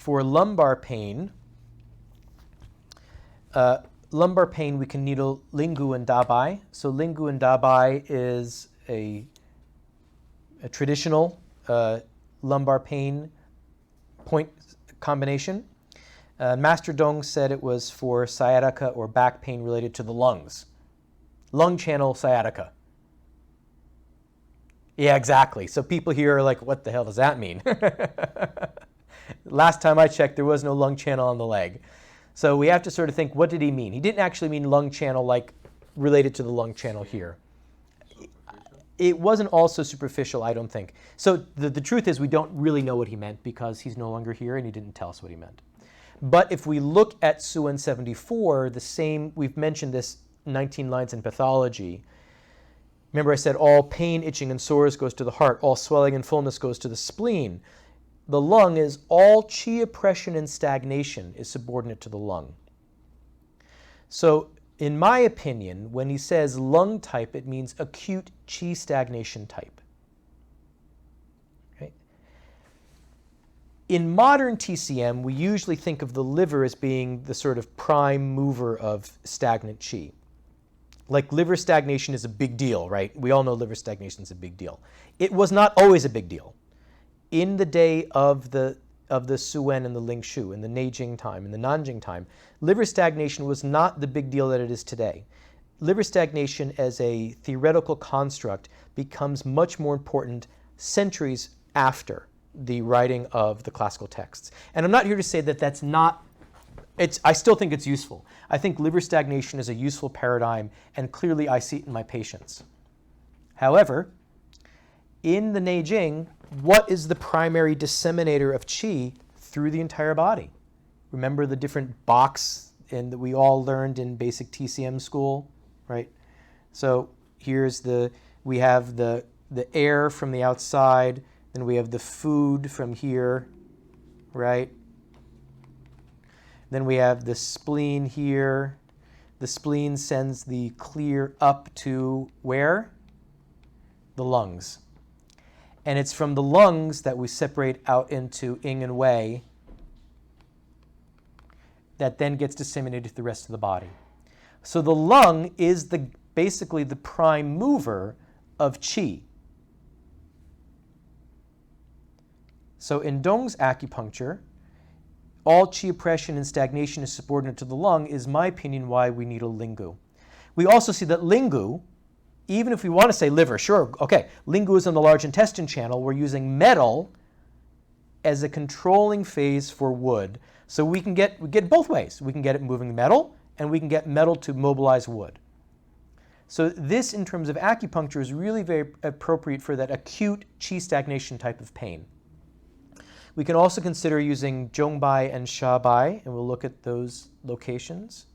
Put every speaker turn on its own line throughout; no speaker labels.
For lumbar pain, we can needle Ling Gu and Dabai. So Ling Gu and Dabai is a traditional lumbar pain point combination. Master Tung said it was for sciatica or back pain related to the lungs. Lung channel sciatica. Yeah, exactly. So people here are like, what the hell does that mean? Last time I checked, there was no lung channel on the leg. So we have to sort of think, what did he mean? He didn't actually mean lung channel like related to the lung channel here. It wasn't also superficial, I don't think. So the truth is we don't really know what he meant because he's no longer here and he didn't tell us what he meant. But if we look at CEUs 74, the same, we've mentioned this 19 lines in pathology. Remember I said all pain, itching, and sores goes to the heart. All swelling and fullness goes to the spleen. The lung is all chi oppression and stagnation is subordinate to the lung. So in my opinion, when he says lung type, it means acute chi stagnation type. Okay? In modern TCM, we usually think of the liver as being the sort of prime mover of stagnant chi. Like liver stagnation is a big deal, right? We all know liver stagnation is a big deal. It was not always a big deal. In the day of the Suen and the Ling Shu, in the Neijing time, in the Nanjing time, liver stagnation was not the big deal that it is today. Liver stagnation as a theoretical construct becomes much more important centuries after the writing of the classical texts. And I'm not here to say that that's not, I still think it's useful. I think liver stagnation is a useful paradigm, and clearly I see it in my patients. However, in the Neijing, what is the primary disseminator of qi through the entire body? Remember the different box that we all learned in basic TCM school, right? So here's we have the air from the outside, then we have the food from here, right? Then we have the spleen here. The spleen sends the clear up to where? The lungs. And it's from the lungs that we separate out into Ing and Wei that then gets disseminated to the rest of the body. So the lung is basically the prime mover of qi. So in Dong's acupuncture, all qi oppression and stagnation is subordinate to the lung is my opinion why we needle Ling Gu. We also see that Ling Gu, even if we want to say liver, sure, okay, Ling Gu is on the large intestine channel. We're using metal as a controlling phase for wood. So we get both ways. We can get it moving metal, and we can get metal to mobilize wood. So this, in terms of acupuncture, is really very appropriate for that acute qi stagnation type of pain. We can also consider using Zhongbai and Shabai, and we'll look at those locations.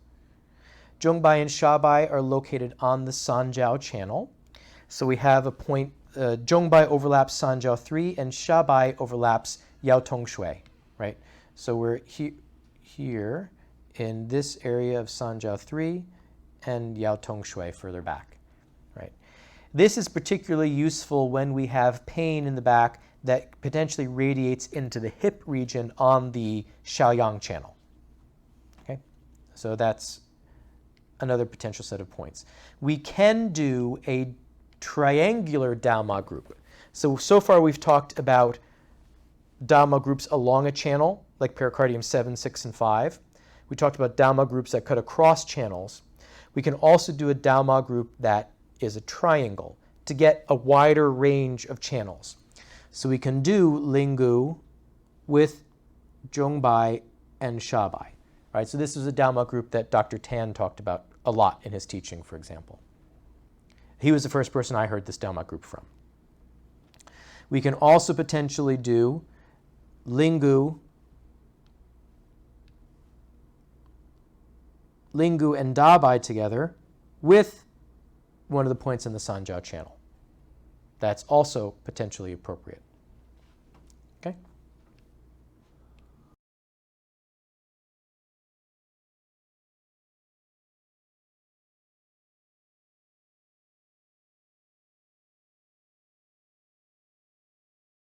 Zhongbai and Shabai are located on the Sanjiao channel. So we have a point, Zhongbai overlaps Sanjiao 3, and Shabai overlaps Yao Tong Shui, right? So we're here in this area of Sanjiao 3 and Yao Tong Shui further back, right? This is particularly useful when we have pain in the back that potentially radiates into the hip region on the Shaoyang channel, okay? So that's another potential set of points. We can do a triangular Dharma group. So far we've talked about Dharma groups along a channel, like pericardium 7, 6, and 5. We talked about Dharma groups that cut across channels. We can also do a Dharma group that is a triangle to get a wider range of channels. So we can do Ling Gu with Zhongbai and Shabai, right? So this is a Dharma group that Dr. Tan talked about a lot in his teaching, for example. He was the first person I heard this Dharma group from. We can also potentially do Ling Gu and Dabai together with one of the points in the Sanjiao channel. That's also potentially appropriate.